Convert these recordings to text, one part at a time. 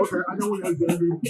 Okay, I know what you're doing.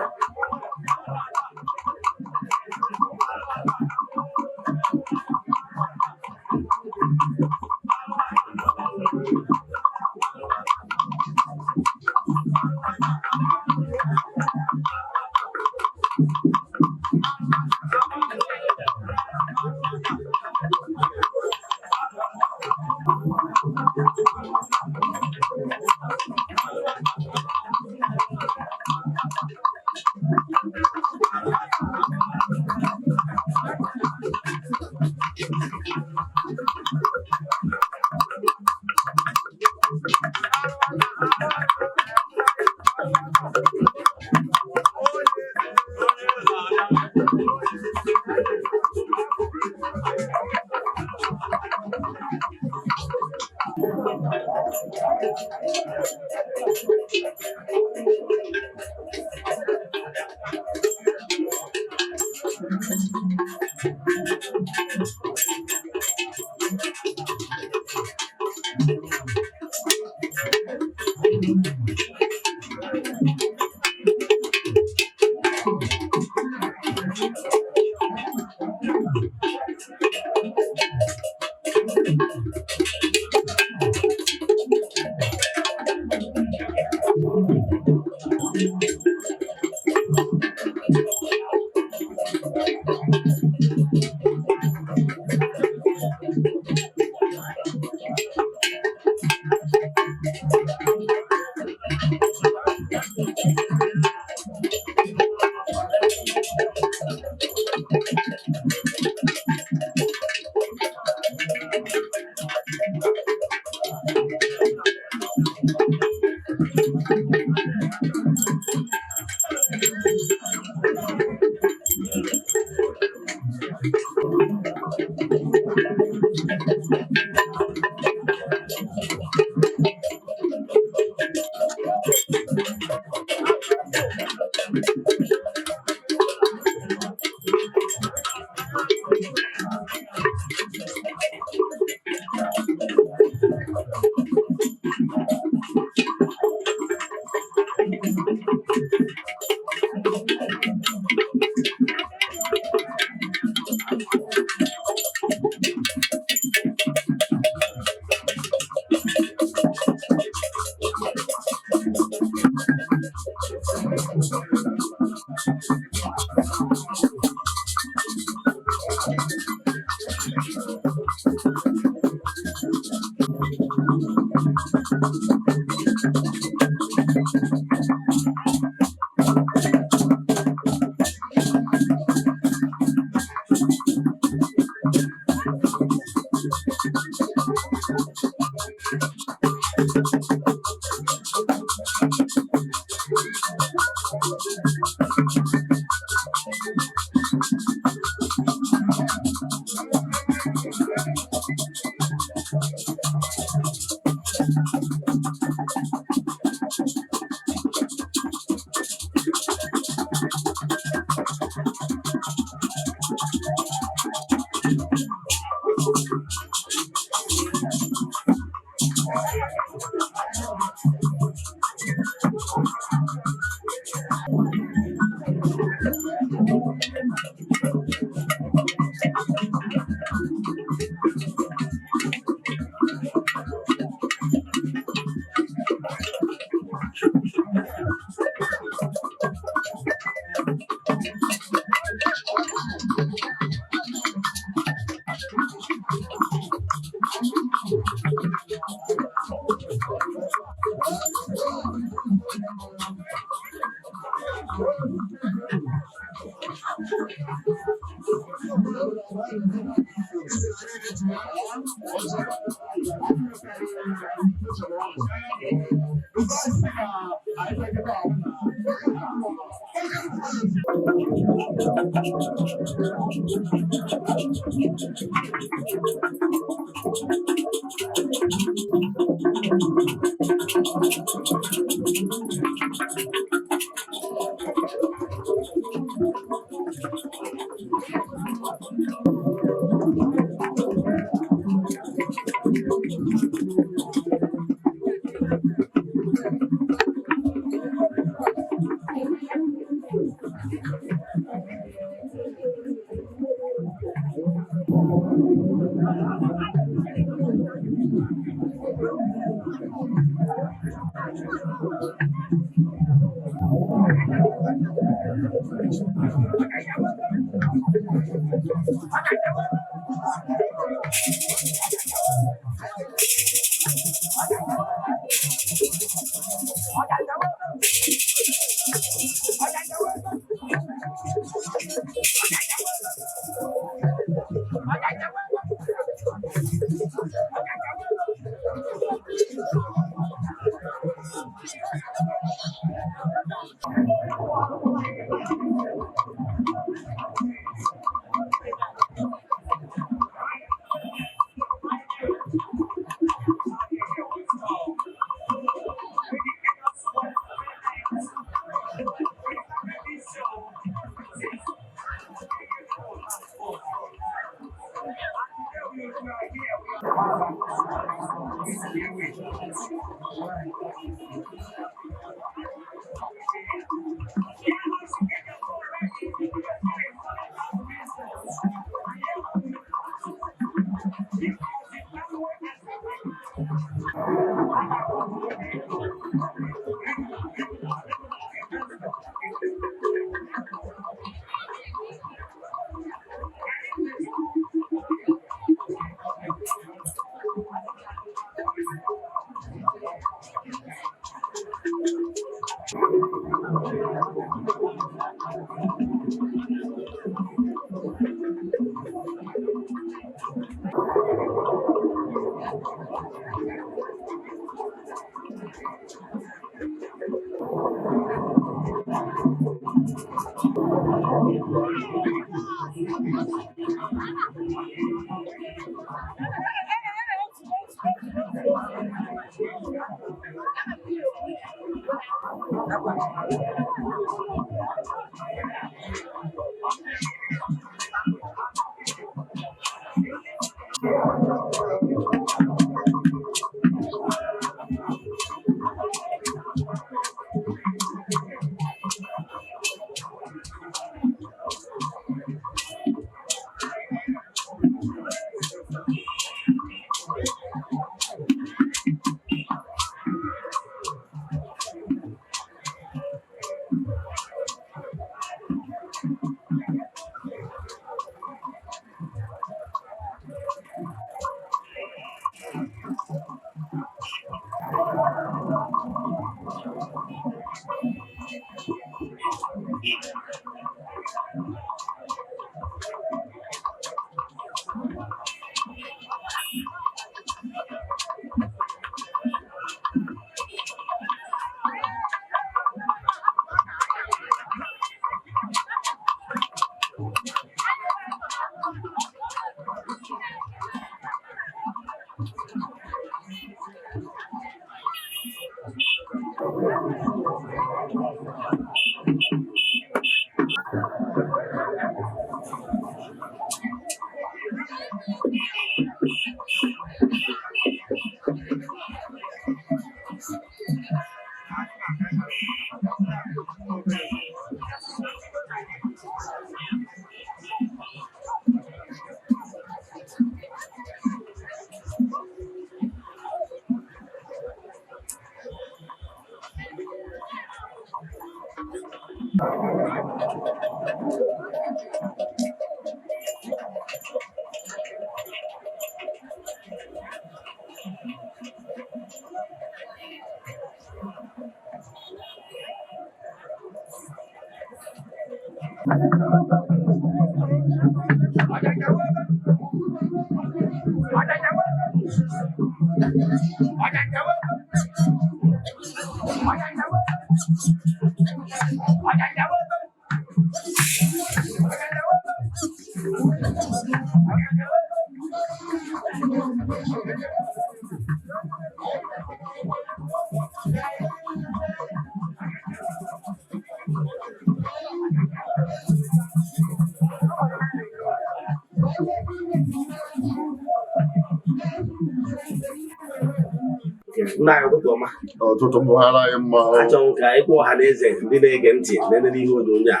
Nna anyị ụtụtụ ọma. Ọtụtụ mbụghara anyị mma. Achọrọ m ka anyị gwa ọha na eze ndị na-ege ntị nene n'ihe onyonyo a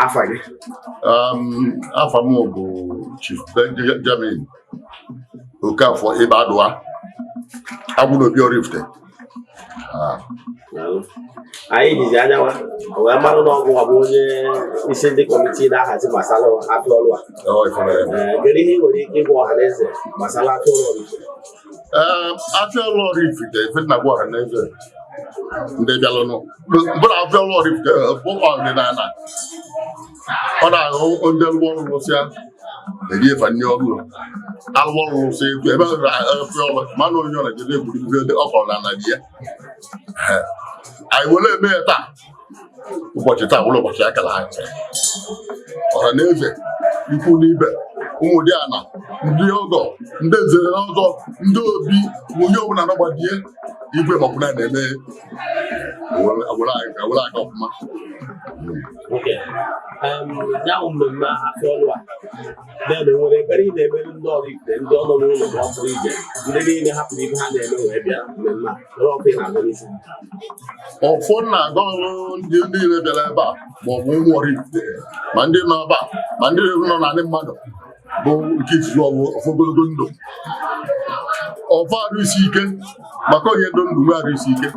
afa gị. Afa m bụ Chief Benjamin Okafor Ibadua Ogbuefi Oraifite. Anyị jizi anya wee marụ na ọgwụ bụ onye isi ndị kọmitii na-ahazi gbasara Afiaolu a. Kedu ihe ị nwere ike ịgwa ọha na eze gbasara Afiaolu Oraifite? Afiaolu Oraifite ife na-agwa ọha na eze ndị bịalụnụ bụrụ Afiaolu Oraifite bụ ọdịnala ọ na-ahụ ndị ọrụ rụsịa eri efe ndị ọrụ alụ ọrụ rụsị ebe Afiaolu mana onye ọra jede egburu ọ kọrọ na ala dị ya. Anyị were eme ya taa ụbọchị taa wụrụ ụbọchị akara anyị ọha na eze ikwu n'ibe ụmụ dị ana ndị ọgọ ndị nze na ọzọ ndị obi onye ọbụla nọgbadie igwe maọbụla na-eme were aka ọfụma. Ya bụ mmemme Afiaolu a na-enwere ekpere ị na-emere ndị Oraifite ndị ọ nọ n'ụlọ ma ọ pụrụ ije ndị niile hapụrụ ibe ha na-eme wee bịa mmemme a nwere ọkụ ị na-agụ n'isi. Ọfọ na-aga ọrụ ndị niile bịara ebe a ma ọ bụ ụmụ Oraifite ma ndị nọ ebe a ma ndị nọ n'ala mmadụ bụ nke izizi ọwụ ọfọ ogologo ndụ ọfọ arụ isi ike maka onye ndụ ndụ nwe arụ isi ike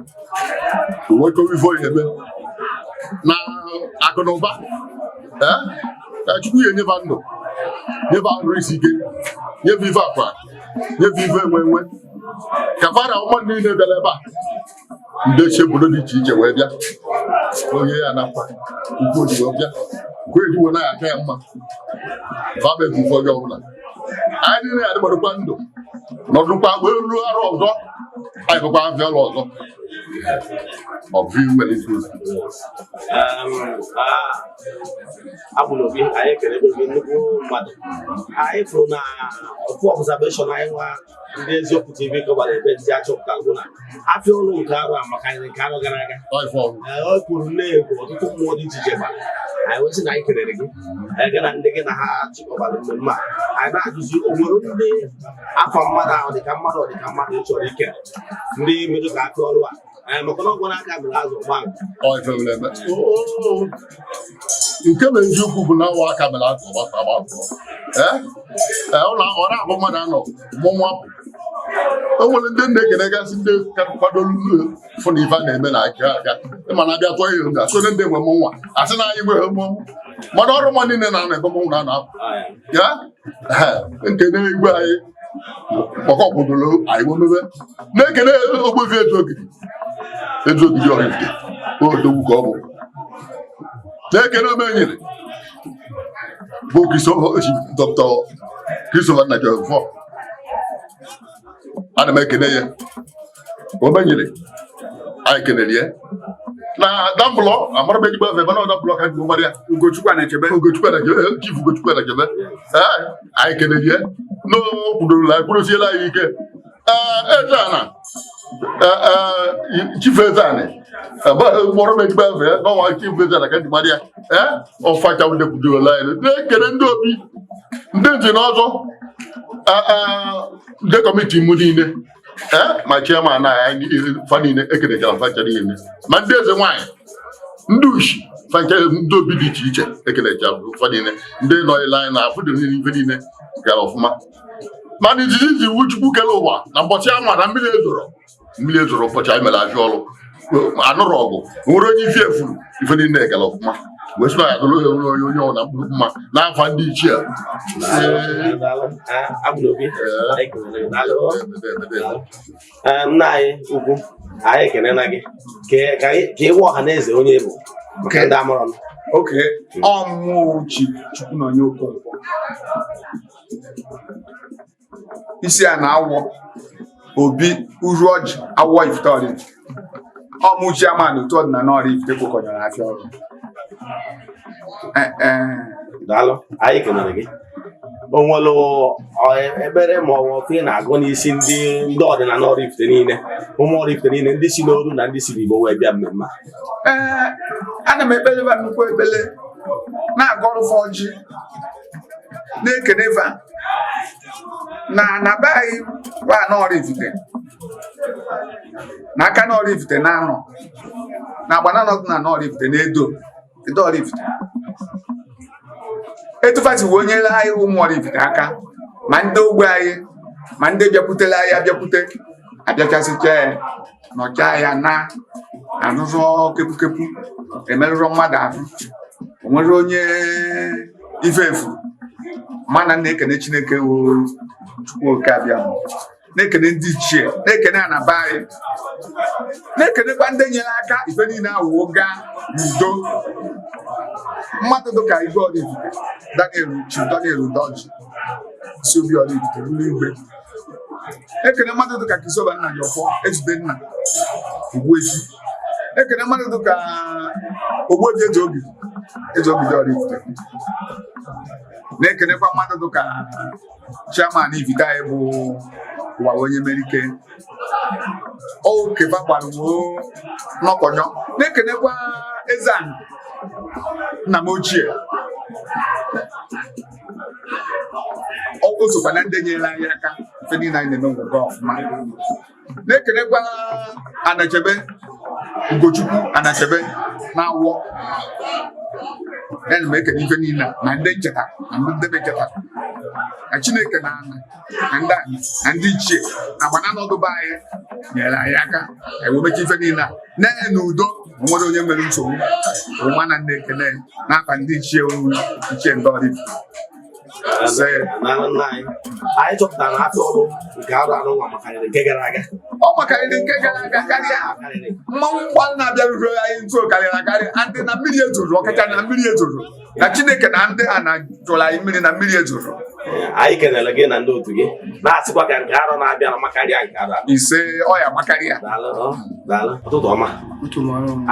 wekọwa ife onye eme na akụ na ụba ka Chukwu ya nyeba ndụ nyebe arụ isi ike nyebe ife akwa nyebe ife enwe ka fara ụmụ niile bịara ebe a ndị echi obodo dị iche iche wee bịa onye ya na ukwu odibo bịa ukwu ediwo na ya aka ya mma babebu ụfọdụ ọbụla anyị niile ya dịgbadokwa ndụ nọdụkwa wee ruo arụ ọzọ anyị bụkwa Afiaolu ọzọ ọ bụ nwere isi Ogbuefi anyị ekele gị nnukwu mmadụ anyị fụrụ na ofu observation anyị nwa ndị eziokwu TV kọbara ebe ndị achọpụta bụ na Afiaolu nke arụ a maka anyị nke arụ gara aga o kwuru na-ekwu ọtụtụ mmụọ dị iche iche gbara anyị wesị na anyị kelere gị anyị ga na ndị gị na ha chịkọbara mmemme a anyị na-ajụzi o nwere ndị afọ mmadụ ahụ dịka mmadụ ị chọrọ ike ndị merụ ka Afiaolu a maka na ọgwụ n'aka bụ azụ ọgba nke bụ eziokwu bụ na awa aka mere azụ ọgba ọ na-abụ mmadụ anọ mmụọ apụ o nwere ndị na-ekenegasị ndị kwadoro fụ na ife a na-eme na aka aga ịma na abịa tụọ ihe nga so ndị nwe m nwa asị na anyị nwere mmọnwụ mana ọrụ mma niile na-ana ebe mmọnwụ na-apụ ya nkene igwe anyị maka ọkwụdoro anyị nwemebe na-ekene Ogbuefi Eze-Ogidi Oraifite odogwu ka ọ bụ na-ekene omenyere bụ Dr. Christopher Nnajọfọ. Ana m ekene ya omenyere anyị kenere ya na dambụlọ amara m ejigbo efe mana dambụlọ ka bụ mara ya Ugochukwu na-echebe Chief Ugochukwu na-echebe anyị kenere ya n'okwudorola anyị kwurụsiela anyị ike Eze-Ana Chief Eze-Ana mụrụ m ejigbo efe n'ọnwa Chief Eze-Ana ka ndị mara ya ọfacha ndekwudorola anyị na-ekele ndị obi ndị nji na ọzọ ndị kọmiti m niile ma chairman anyị fa niile ekelechara facha niile ma ndị eze nwanyị ndị ushi facha ndị obi dị iche iche ekelechara fa niile ndị nọnyere anyị na afụdị niile ife niile gara ọfụma mana izizi iwu Chukwu kere ụwa na mbọchị anwa na mmiri ezoro ụbọchị anyị mere ajụ ọrụ anụrụ ọgụ nwere onye ife efuru ife niile gara ọfụma wee sị na ya dụrụ onye ọna mma n'afọ ndị ichie nna anyị ugwu anyị ekenena gị ka ịwa ọha na eze onye bụ maka ndị amụrụ m. oke ọmụmụ Chukwu na onye Okonkwo isi a na-awọ obi uru ọjị awọ Ifite Oraifite ọmụ chairman otu ọdịnala Oraifite kwekọnyere Afiaolu. Daalụ, anyị kenere gị. O nwere ebere ma ọ bụ ofe ị na-agụ n'isi ndị ọdịnala Oraifite niile, ụmụ Oraifite niile, ndị si n'Oru na ndị si n'Igbo wee bịa mmemme a? Ana m ekpeleba nnukwu ekpele na-agọrụfa ọjị na-ekenefa na be anyị kwa na Oraifite na aka na Oraifite na-anọ na agbana nọdụ na Oraifite na edo Oraifite etufasiwe onyere anyị ụmụ Oraifite aka ma ndị ogbe anyị ma ndị bịakwutela anyị abịakwute abịachasịcha ya nọchaa ya na arụrọ kepukepu emerụrọ mmadụ ahụ onwere onye ife efu mana na-ekene Chineke wụ Chukwu oke abịa na-ekene ndị ichie na-ekene anaba anyị na-ekenekwa ndị nyere aka ife niile awụwo gaa n'udo mmadụ dịka Igwe Oraifite Daniel Udoji si obi Oraifite ruo igwe ekene mmadụ dịka Christopher Nnajọfọ Ezudenna Ogbuefi ekene mmadụ dịka Ogbuefi Eze-Ogidi Oraifite na-ekenekwa mmadụ dịka chairman Ifite anyị bụ ụwa onye merike okefa gbarụo n'ọkọnyọ na-ekenekwa Eze-Ana nna m ochie o sokwa na ndị nyere anyị aka ife niile anyị na-eme ngwụgọ ọfụma na-ekenekwa Anachebe Ugochukwu Anachebe na-awọ ya na m ekene ife niile na ndị ncheta na ndị ndebe ncheta na Chineke na ndị ichie agbana n'ọdụba anyị nyere anyị aka ewemecha ife niile na udo nwere onye nwere nsogbu ụma na ndị ekene n'afa ndị ichie ndị Oraifite. Anyị chọpụtara na Afiaolu nke arụ anụnwa makarịrị nke gara aga. Ọ makarịrị nke gara aga karịa mmanwụ mgbalụ na-abịaruru anyị nso karịrị akarị ndị na mmiri ezoro ọkacha na mmiri ezoro na Chineke na ndị a na-jụrụ anyị mmiri na mmiri ezoro. Anyị kenere gị na ndị otu gị na-asịkwa ka nke arụ na-abịa na makarịa nke arụ ise ọya makarịa. Daalụ ụtụtụ ọma.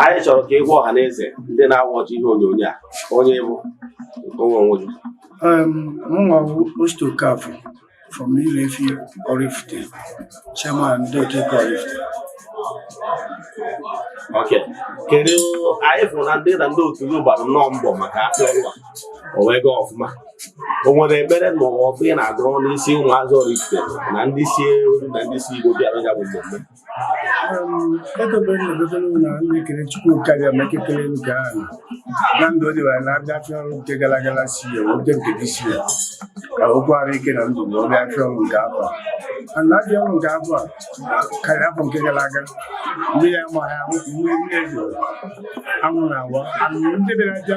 Anyị chọrọ ka ịgwa ọha na eze ndị na-awọchi ihe onyonyo a onye bụ onwe gị. Ogbuefi from Ogbuefi Oraifite, chairman Ogbuefi Oraifite. Okay. Kedu anyị fụrụ na ndị otu gị gbara nnọọ mbọ maka Afiaolu a o wee gaa ọfụma. O nwere ekpere ma ọ bụ ị na-agụ n'isi ụmụazụ Oraifite na ndị si Oru na ndị si Igbo bịara ya bụ mmemme? Ekebere na na-ekele Chukwu karịa ma ekekele nke ahụ na ndụ dị na-abịa Afiaolu nke gara aga si ya oge nke dị si ya ka okwu ahụ ike na ndụ na ọbịa Afiaolu nke afọ a na Afiaolu nke afọ a karịa afọ nke gara aga mmiri ama ha mmiri ezo anwụ na-awa ndị bịara abịa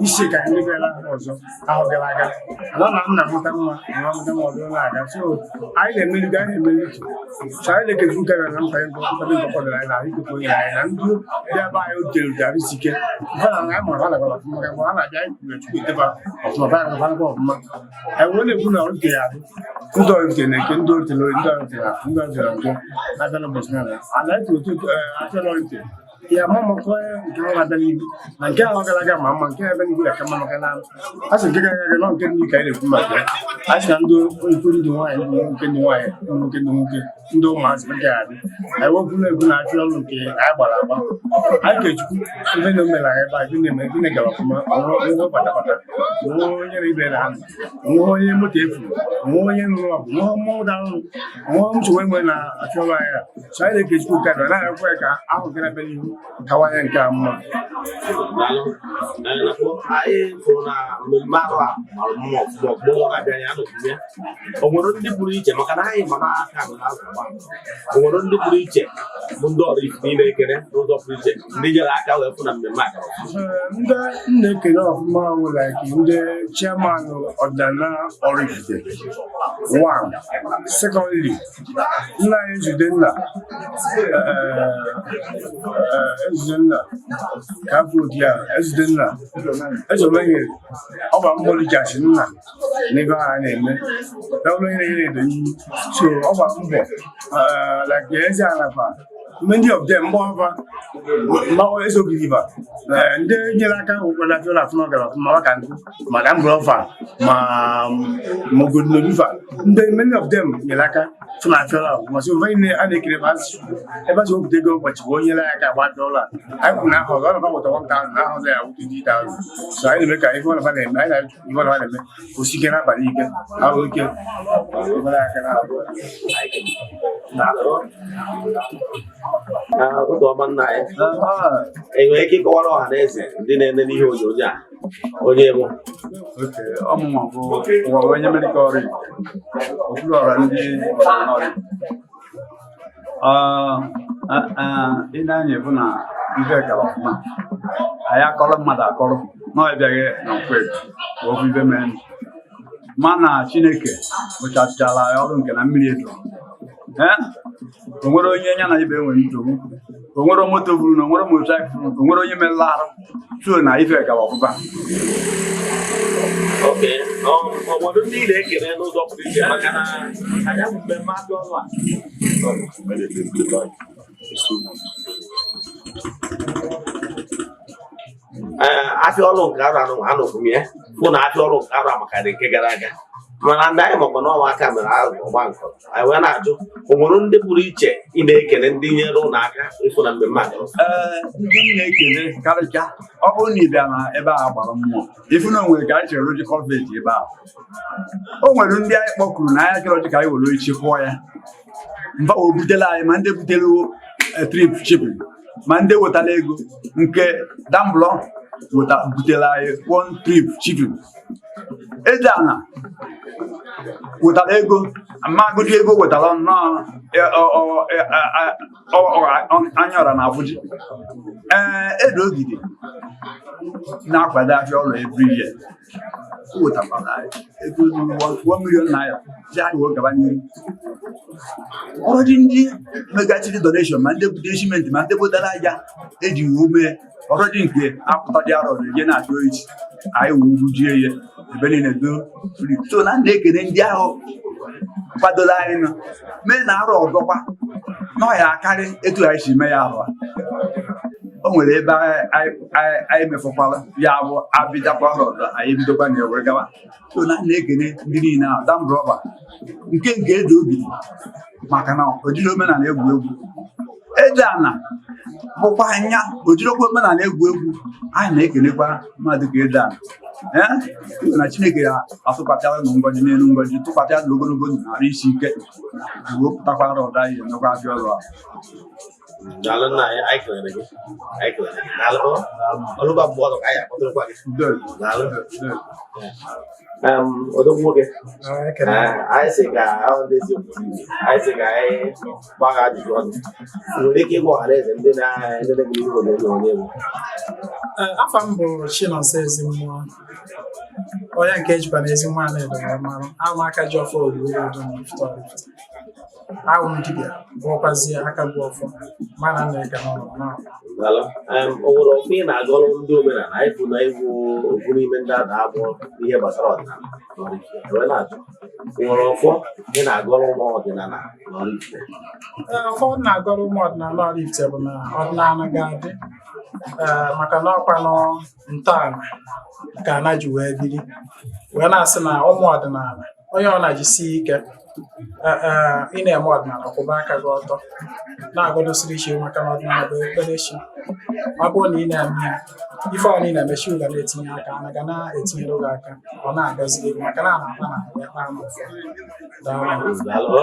isi ka ndị bịara ọzọ ahụ gara aga ala na nna mụta nwa nwa mụta nwa ọdụ na-aga so anyị na-emeli ga anyị na-emeli so anyị na-ekezi ụka na mkpanye nkọkọdara anyị na ahụ ikekwe onye anyị na ndị bịa be anyị otere ụjarị isi ike ha na anyị mara ha na maka mgbe ha na-abịa anyị kwuru chukwu eteba ọfụma ba anyị ọfụma ọfụma anyị wee na-ekwu na orite ya adụ ndị orite na-eke ndị orite na ndị orite na ndị orite na nkwụ na-abịa n'ụbọchị na ala anyị tụrụ otu achọrọ orite ya ma mmakọ nke ha na-abịa n'ihu na nke ahụ gara aga ma mma nke na-abịa n'ihu ya ka mma maka na a sị nke gara aga nọ nke ndị ka anyị na-ekwu maka ya a sị na ndị nkwu ndị nwaanyị ndị nwoke ndị nwaanyị nwoke ndị nwoke ndị ụmụazị nke adị anyị wepụ na-egwu na-achụ ọrụ nke anyị gbara agba anyị ga-echukwu ihe na omere anyị ebe anyị na-eme gịnị gara ọfụma onwe kpatakpata onwe onye na ibe na anụ onwe onye moto efuru onwe onye nụrụ ọgụ nwe mmọnwụ darụrụ nwe nsogbu enwe na-achụ ọrụ anyị so anyị na-ekechukwu ka na ekwe ka ahụ gị na-abịa n'ihu kawanye nke a mma anyị fụrụ na mmemme ahụ a mara mma ọfụma ọgbụgbọ ga-abịa ya n'omume o nwere ndị pụrụ iche maka na anyị ma n'aka o nwere ndị pụrụ iche bụ ndị Oraifite niile ekele n'ụzọ pụrụ iche ndị nyere aka wee fụ na mmemme a ndị na-ekele ọfụma nwere ndị chairman ọdịnala Oraifite one secondly nna anyị Ezudenna ka afọ odi ya Ezudenna ezomenye ọgba mgbolijachi nna n'ebe a na-eme n'ọrụ onye na-enyere edo n'ihu so ọgba mbọ like Eze-Ana many of them mgbe mgbanwe ezogiliba ndị nyere aka ụkwara fiola afụna gara ọfụma maka nkụ maka mbrọva ma mogodinoliva ndị many of them nyere aka fụna fiola ọfụma so a na-ekele ma ebe azụ obodo ego ụbọchị bụ onye nyere aka agba fiola anyị kwuru na ahụ ọzọ ọnọba nweta 1,000 na ahụzọ ya 20,000 so anyị na-eme ka ihe ọnọba na-eme anyị na-ihe ọnọba na-eme osike n'abalị ike ahụ ike aka ụzọ ọma nna anyị enwere ike ịkọwara ọha na eze ndị na-ene n'ihe onyonyo a onye bụ ọmụma bụ ụwa onye merika ọrụ okpuru ọra ndị ile anyị bụ na ife gara ọfụma anyị akọrọ mmadụ akọrọ na ọbịaghị na nkwebu bụ ife mere mana Chineke rụchachara ya ọrụ nke na mmiri edo o nwere onye ya na ibe nwere nsogbu o nwere moto buru na o nwere motosaịkụl o nwere onye merụrụ arụ so na ife gara ọfụma obodo ndị na-ekele n'ụzọ pụrụ iche maka na anyị bụ mmemme Afiaolu Afiaolu nke arụ anụkwụ m ya bụ na Afiaolu nke arụ amakarị nke gara aga mana ndị anyị makwa n'ọnwa aka mere ọgba nkọ anyị wee na-ajụ o nwere ndị pụrụ iche ị na-ekele ndị nyere ụlọ aka ịfụ na mmemme a ndị na-ekele karịcha ọ bụrụ na ị bịa na ebe a gbara mmụọ ịfụ na o nwere ka anyị chere oji kọnventi ebe ahụ o nwere ndị anyị kpọkuru na anya chọrọ ka anyị were echi kwụọ ya mba o butela anyị ma ndị butere trip shipping ma ndị wetara ego nke Damblọ butere anyị one trip shipping Eze-Ana wetara ego magodi ego wetara nnọọ anya ọra na Abuja Edo Ogidi na-akwado Afiaolu every year o wetakwara ego 1 million naira ji anyị wee gaba n'ihu ọrụ ndị megatiri donation ma ndị butere simenti ma ndị butere aja eji ume ọrụ dị nke apụta dị arọ na-eje na-atụ echi anyị wee bujie ya ebe niile do so na na-ekele ndị ahụ kwadola anyị nọ mee na arọ ọzọkwa n'ọya akarị etu anyị si mee ya ahụ o nwere ebe anyị mefụkwara ya bụ abịjakwa ọzọ anyị bidokwa na ewere gawa so na na-ekele ndị niile ahụ Damblọ nke Edo Ogidi maka na ojiri omenala egwuregwu Eze-Ana bụkwa anya ojiri okwu omenala egwuregwu anyị na-ekelekwa mmadụ ka Eze-Ana na Chineke ya atụkwasịala na ngọzi n'elu ngọzi tụkwasịa na ogologo narị isi ike wepụtakwara ụda ihe emekwa abịa ọrụ a daalụ nna anyị kelere gị daalụ ọrụ bụ abụọ ọrụ ka anyị akpọtụrụkwa gị daalụ odogwu nwoke anyị sị ka ahụ ndị eziokwu anyị sị ka anyị gbagha ajụjụ ọnụ nwere ike ịgwa ọhara eze ndị na-enene gị n'ihu onye egwu afa m bụ Chinonso Ezemmụọ onye nke ejikwa na ezi nwaanyị edoro marụ ahụ aka ji ọfọ Ogbuefi Eze-Ana ahụ m dibịa bụọkwazie aka bụ ọfọ mana na-ega n'ọrụ o nwere ọfụ ị na-agọrụ ndị omenala anyị bụ na egwu okwu n'ime ndị a na-abụ ihe gbasara ọdịnala nwere ọfọ ị na-agọrụ ụmụ ọdịnala n'Oraifite ọfọ na-agọrụ ụmụ ọdịnala Oraifite bụ na ọdịnala ga-adị maka na ọkwa ntọala ka ana ji wee biri wee na-asị na ụmụ ọdịnala onye ọ na-ajisi ike ị na-eme ọdịnala kwụba aka gị ọtọ na-agọdosiri iche maka na ọdịnala bụ ekperechi ọ bụrụ na ị na-eme ya ife ọ na ị na-emechi ụga na-etinye aka ana ga na-etinyere gị aka ọ na-agọziri gị maka na a na-akpa na ya kpaa m ụfọ daalụ